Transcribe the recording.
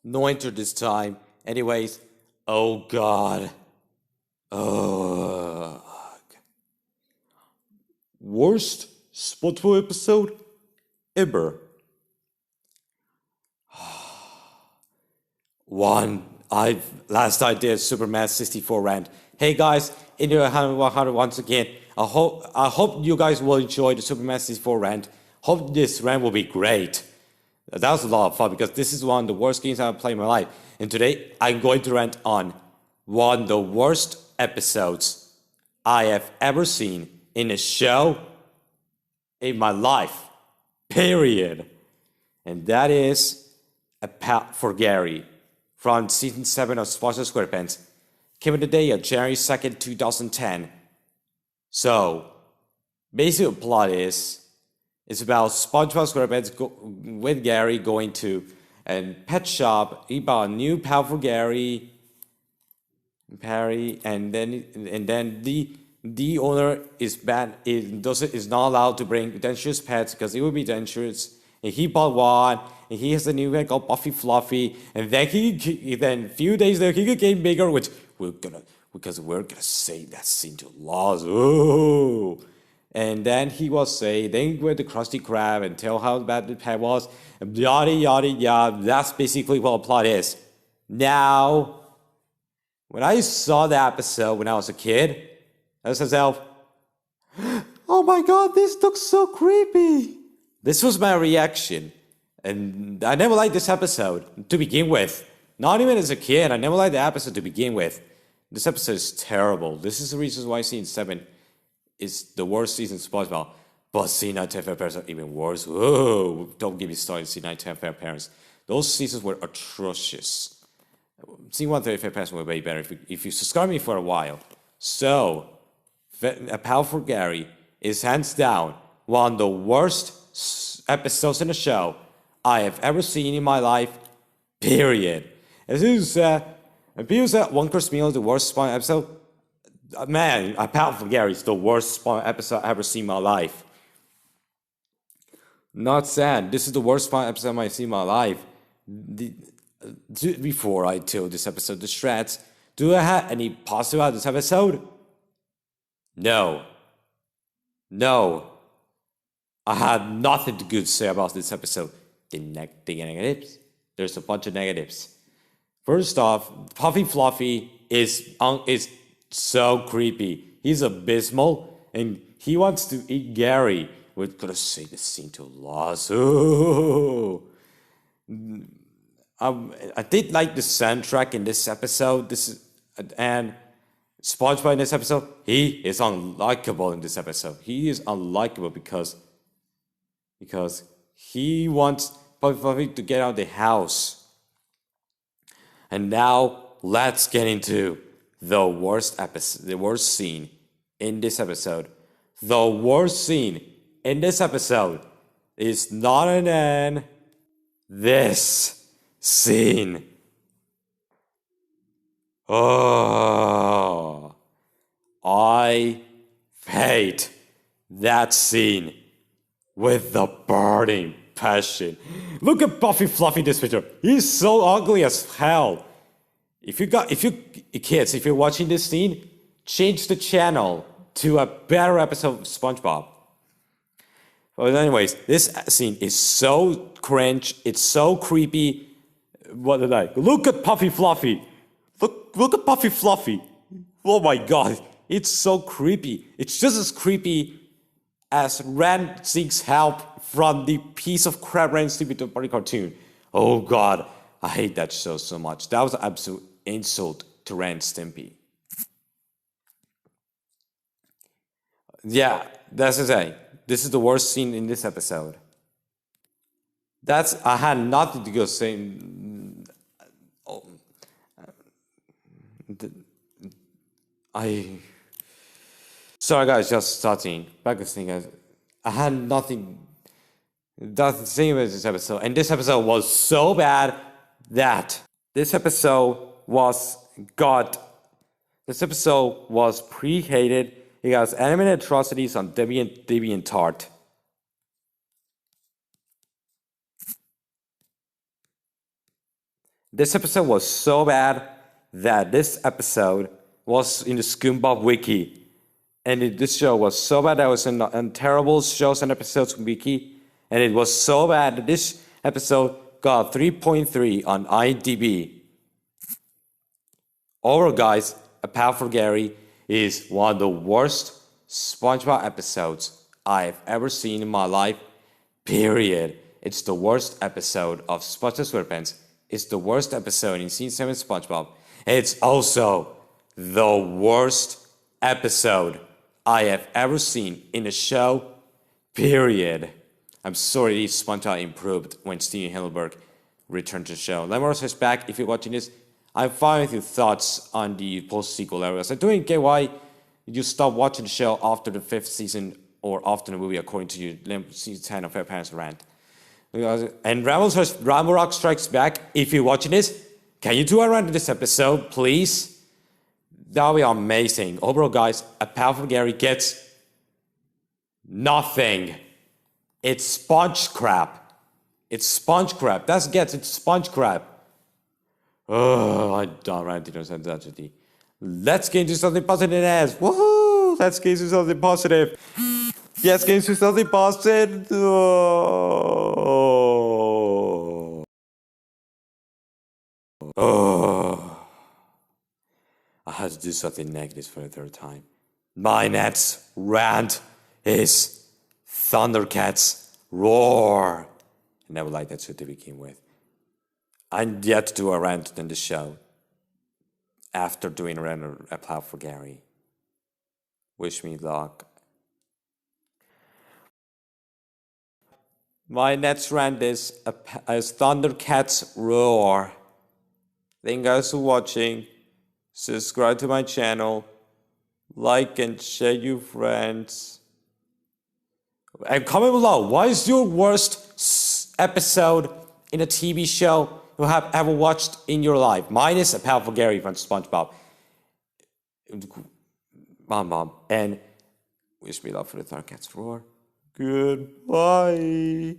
No enter this time. Anyways, oh god. Ugh. Worst SpongeBob episode ever. Last I did Superman 64 rant. Hey guys, in your 100 once again. I hope you guys will enjoy the Superman 64 rant. Hope this rant will be great. That was a lot of fun because this is one of the worst games I've played in my life. And today I'm going to rant on one of the worst episodes I have ever seen in a show in my life. Period. And that is A Pal For Gary from season 7 of SpongeBob SquarePants. Came in the day of January 2nd, 2010. So, basically the plot is it's about SpongeBob SquarePants with Gary going to a pet shop. He bought a new Pal For Gary, Perry, and then the owner is not allowed to bring dangerous pets because it would be dangerous. And he bought one, and he has a new pet called Buffy Fluffy, and then then a few days later he could get bigger, which we're gonna say that scene to laws. Ooh. And then he was say, then go to Krusty Krab and tell how bad the pet was, and yada yada yada. That's basically what the plot is. Now, when I saw the episode when I was a kid, I was myself, oh my god, this looks so creepy. This was my reaction. And I never liked this episode to begin with. Not even as a kid, I never liked the episode to begin with. This episode is terrible. This is the reason why season 7 is the worst season of SpongeBob. But season 9 10 Fair Parents are even worse. Whoa, don't get me started. Season 9 10 Fair Parents. Those seasons were atrocious. Season 1 30 Fair Parents were way better if you subscribe me for a while. So, A Pal For Gary is hands down one of the worst episodes in the show I have ever seen in my life. Period. As soon as people said One Curse Meal is the worst Spawn episode, man, A Pal For Gary is the worst Spawn episode I've ever seen in my life. Not sad. This is the worst Spawn episode I've seen in my life. Before I tell this episode the shreds, do I have any positive about this episode? No. I had nothing good to say about this episode. The negatives. There's a bunch of negatives. First off, Puffy Fluffy is so creepy. He's abysmal, and he wants to eat Gary. We're gonna say the scene to loss. Ooh. I did like the soundtrack in this episode. And SpongeBob in this episode, he is unlikable in this episode. He is unlikable because he wants Puffy Fluffy to get out of the house. And now let's get into the worst scene in this episode. The worst scene in this episode is none other than this scene. Oh, I hate that scene with the burning passion. Look at Buffy Fluffy in this picture. He's so ugly as hell. If you're watching this scene, change the channel to a better episode of SpongeBob. But anyways, this scene is so cringe. It's so creepy. What did I? Look at Puffy Fluffy. Look at Puffy Fluffy. Oh my god, it's so creepy. It's just as creepy as Ren seeks help from the piece of crap Ren Stimpy Party cartoon. Oh god, I hate that show so much. That was an absolute insult to Ren Stimpy. Yeah, that's the thing. This is the worst scene in this episode. I had nothing to go say. Sorry guys, just starting. Back to thing, guys. I had nothing to say about this episode. And this episode was so bad that this episode was pre-hated. It has animated atrocities on DeviantArt. This episode was so bad that this episode was in the ScumbBob Wiki. And this show was so bad that it was in terrible shows and episodes wiki. And it was so bad that this episode got 3.3 on IMDb. Overall, guys, A Pal for Gary is one of the worst SpongeBob episodes I've ever seen in my life. Period. It's the worst episode of SpongeBob SquarePants. It's the worst episode in Season 7 SpongeBob. It's also the worst episode I have ever seen in a show, period. I'm sorry SpongeBob improved when Steven Hillenburg returned to the show. Lemon is back. If you're watching this, I'm fine with your thoughts on the post-sequel areas. I don't get why you stopped watching the show after the 5th season or after the movie, according to you, season 10 of Fair Parents Rant. And Rambo Rock Strikes Back. If you're watching this, can you do a rant in this episode, please? That would be amazing. Overall, guys, A Pal for Gary gets nothing. It's sponge crap. It's sponge crap. It's sponge crap. Oh, I don't ranting on sensitivity. Let's get into something positive, as woohoo! Let's get into something positive. Yes, get into something positive. Oh. I had to do something negative for the third time. My next rant is Thundercats Roar. I never liked that show to begin with. I'm yet to do a rant in the show after doing a rant on A Pal for Gary. Wish me luck. My next rant is Thundercats Roar. Thank you guys for watching. Subscribe to my channel. Like and share your friends. And comment below, what is your worst episode in a TV show you have ever watched in your life? Mine is A Pal for Gary from SpongeBob. Mom. And wish me luck for the Thundercats Roar. Goodbye.